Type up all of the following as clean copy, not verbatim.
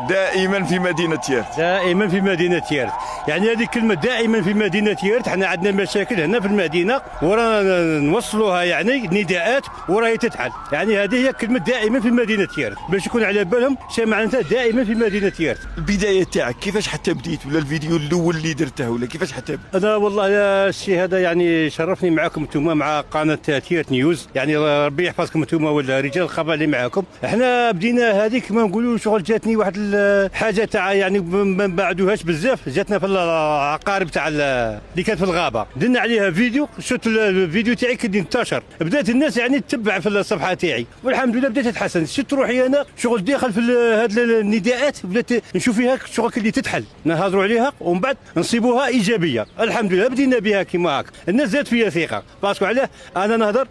دائما في مدينة يارت. دائما في مدينة يارت، يعني هذه كلمة دائما في مدينة يارت. احنا عندنا مشاكل هنا في المدينة ورانا نوصلوها يعني نداءات وراهي تتحل، يعني هذه هي كلمة دائما في مدينة يارت باش يكون على بالهم شنو معناتها دائما في مدينة يارت. البداية تاعك كيفاش حتى بديت، ولا الفيديو الأول اللي درته، ولا كيفاش حتى بديت؟ أنا والله يا الشيء هذا يعني شرفني معكم انتم مع قناة تيارت نيوز، يعني ربي يحفظكم انتم ولا رجال الخبر اللي معكم. احنا بدينا هذه كما نقولوا شغل جاتني واحد الحاجة تاع يعني ما بعدوهاش بزاف، جاتنا في العقارب تاع اللي كانت في الغابة، درنا عليها فيديو. شفت الفيديو تاعي كي انتشر، بدات الناس يعني تتبع في الصفحة تاعي والحمد لله بدات تتحسن. شفت روحي انا شغل داخل في هذه النداءات، بدات نشوف فيها شغل اللي تتحل نهضروا عليها ومن بعد نصيبوها ايجابيه. الحمد لله بدينا بها كيما هاك، الناس زادت فيها ثقه باسكو علاه انا نهضر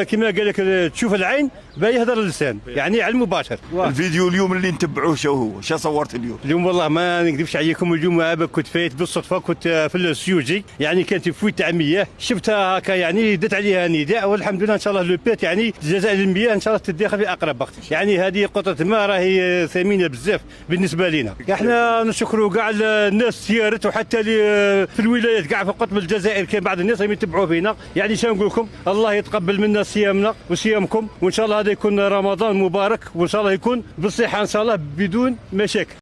كيما قال لك تشوف العين باي يهضر اللسان، يعني على المباشر. الفيديو اليوم اللي نتبعوه شو هو؟ شو صورت اليوم والله ما نكذبش عليكم، اليوم كنت فايت بالصدفه، كنت في السيوجي، يعني كانت في تاع مياه شفتها هكا يعني درت عليها نداء والحمد لله ان شاء الله لو بيت يعني الجزائر المياه ان شاء الله تتداخل في اقرب وقت. يعني هذه قطره ماء راهي ثمينه بزاف بالنسبه لنا. احنا نشكروا كاع الناس تيارت وحتى في الولايات كاع في قطب الجزائر، كاين بعض الناس راهم يتبعوا فينا. يعني شنو نقول لكم، الله يتقبل منا صيامنا وصيامكم، وان شاء الله هذا يكون رمضان مبارك، وان شاء الله يكون بالصحه ان شاء الله بدون مشاكل.